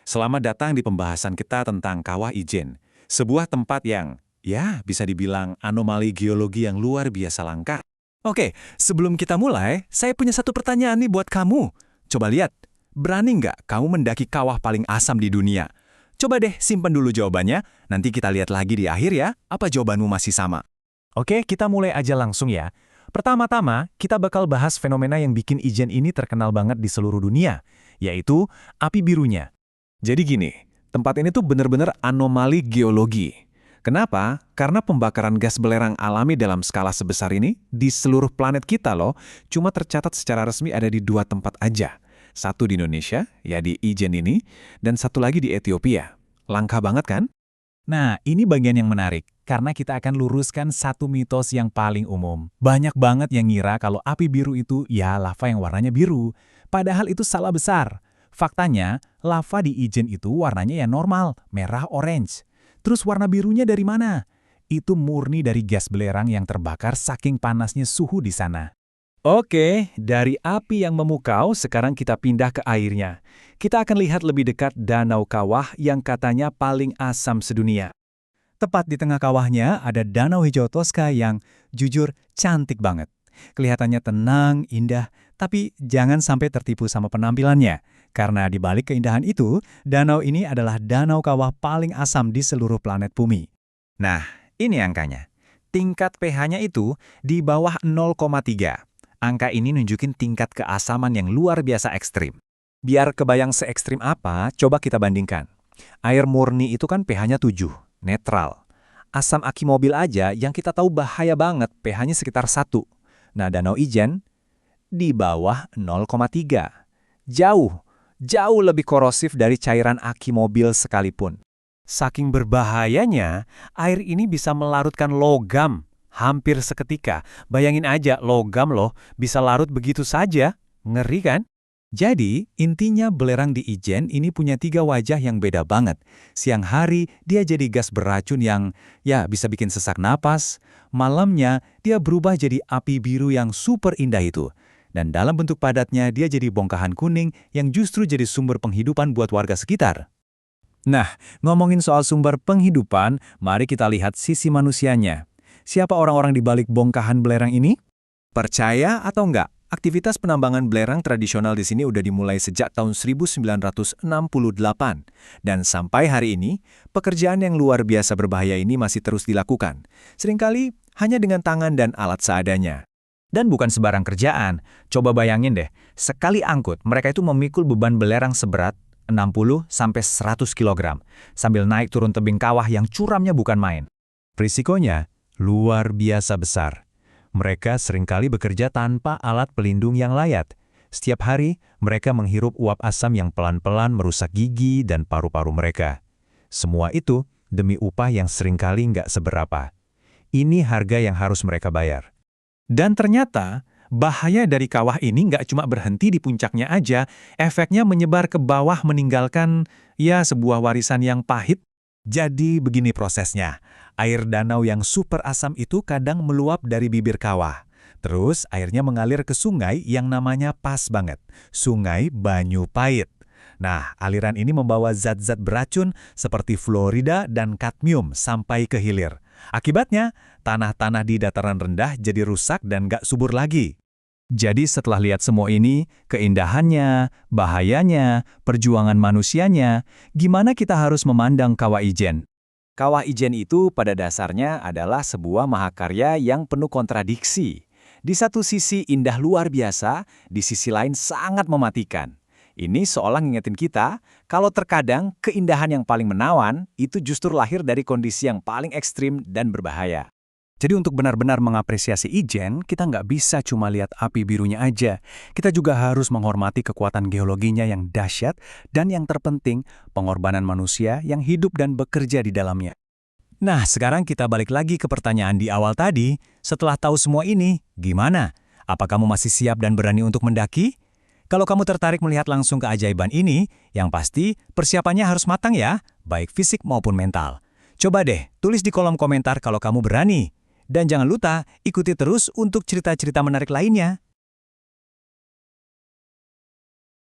Selamat datang di pembahasan kita tentang Kawah Ijen. Sebuah tempat yang, ya bisa dibilang anomali geologi yang luar biasa langka. Oke, sebelum kita mulai, saya punya satu pertanyaan nih buat kamu. Coba lihat, berani nggak kamu mendaki kawah paling asam di dunia? Coba deh simpan dulu jawabannya, nanti kita lihat lagi di akhir ya, apa jawabanmu masih sama. Oke, kita mulai aja langsung ya. Pertama-tama, kita bakal bahas fenomena yang bikin Ijen ini terkenal banget di seluruh dunia, yaitu api birunya. Jadi gini, tempat ini tuh bener-bener anomali geologi. Kenapa? Karena pembakaran gas belerang alami dalam skala sebesar ini di seluruh planet kita loh, cuma tercatat secara resmi ada di 2 tempat aja. Satu di Indonesia, ya di Ijen ini, dan satu lagi di Ethiopia. Langka banget kan? Nah, ini bagian yang menarik, karena kita akan luruskan satu mitos yang paling umum. Banyak banget yang ngira kalau api biru itu ya lava yang warnanya biru. Padahal itu salah besar. Faktanya, lava di Ijen itu warnanya ya normal, merah-orange. Terus warna birunya dari mana? Itu murni dari gas belerang yang terbakar saking panasnya suhu di sana. Oke, dari api yang memukau, sekarang kita pindah ke airnya. Kita akan lihat lebih dekat Danau Kawah yang katanya paling asam sedunia. Tepat di tengah kawahnya ada Danau Hijau Toska yang jujur cantik banget. Kelihatannya tenang, indah, tapi jangan sampai tertipu sama penampilannya. Karena di balik keindahan itu, danau ini adalah danau kawah paling asam di seluruh planet bumi. Nah, ini angkanya. Tingkat pH-nya itu di bawah 0,3. Angka ini nunjukin tingkat keasaman yang luar biasa ekstrim. Biar kebayang se-ekstrim apa, coba kita bandingkan. Air murni itu kan pH-nya 7, netral. Asam aki mobil aja yang kita tahu bahaya banget, pH-nya sekitar 1. Nah, Danau Ijen di bawah 0,3. Jauh lebih korosif dari cairan aki mobil sekalipun. Saking berbahayanya, air ini bisa melarutkan logam hampir seketika. Bayangin aja, logam loh bisa larut begitu saja. Ngeri kan? Jadi, intinya belerang di Ijen ini punya 3 wajah yang beda banget. Siang hari, dia jadi gas beracun yang, ya bisa bikin sesak napas. Malamnya, dia berubah jadi api biru yang super indah itu. Dan dalam bentuk padatnya, dia jadi bongkahan kuning yang justru jadi sumber penghidupan buat warga sekitar. Nah, ngomongin soal sumber penghidupan, mari kita lihat sisi manusianya. Siapa orang-orang di balik bongkahan belerang ini? Percaya atau enggak? Aktivitas penambangan belerang tradisional di sini udah dimulai sejak tahun 1968. Dan sampai hari ini, pekerjaan yang luar biasa berbahaya ini masih terus dilakukan. Seringkali hanya dengan tangan dan alat seadanya. Dan bukan sebarang kerjaan. Coba bayangin deh, sekali angkut, mereka itu memikul beban belerang seberat 60-100 kg, sambil naik turun tebing kawah yang curamnya bukan main. Risikonya luar biasa besar. Mereka seringkali bekerja tanpa alat pelindung yang layak. Setiap hari, mereka menghirup uap asam yang pelan-pelan merusak gigi dan paru-paru mereka. Semua itu demi upah yang seringkali nggak seberapa. Ini harga yang harus mereka bayar. Dan ternyata, bahaya dari kawah ini nggak cuma berhenti di puncaknya aja, efeknya menyebar ke bawah meninggalkan, ya sebuah warisan yang pahit. Jadi begini prosesnya, air danau yang super asam itu kadang meluap dari bibir kawah. Terus airnya mengalir ke sungai yang namanya pas banget, Sungai Banyu Pait. Nah, aliran ini membawa zat-zat beracun seperti fluorida dan kadmium sampai ke hilir. Akibatnya, tanah-tanah di dataran rendah jadi rusak dan gak subur lagi. Jadi setelah lihat semua ini, keindahannya, bahayanya, perjuangan manusianya, gimana kita harus memandang Kawah Ijen? Kawah Ijen itu pada dasarnya adalah sebuah mahakarya yang penuh kontradiksi. Di satu sisi indah luar biasa, di sisi lain sangat mematikan. Ini seolah ngingetin kita, kalau terkadang keindahan yang paling menawan itu justru lahir dari kondisi yang paling ekstrim dan berbahaya. Jadi untuk benar-benar mengapresiasi Ijen, kita nggak bisa cuma lihat api birunya aja. Kita juga harus menghormati kekuatan geologinya yang dahsyat dan yang terpenting, pengorbanan manusia yang hidup dan bekerja di dalamnya. Nah, sekarang kita balik lagi ke pertanyaan di awal tadi. Setelah tahu semua ini, gimana? Apa kamu masih siap dan berani untuk mendaki? Kalau kamu tertarik melihat langsung keajaiban ini, yang pasti persiapannya harus matang ya, baik fisik maupun mental. Coba deh, tulis di kolom komentar kalau kamu berani. Dan jangan lupa, ikuti terus untuk cerita-cerita menarik lainnya.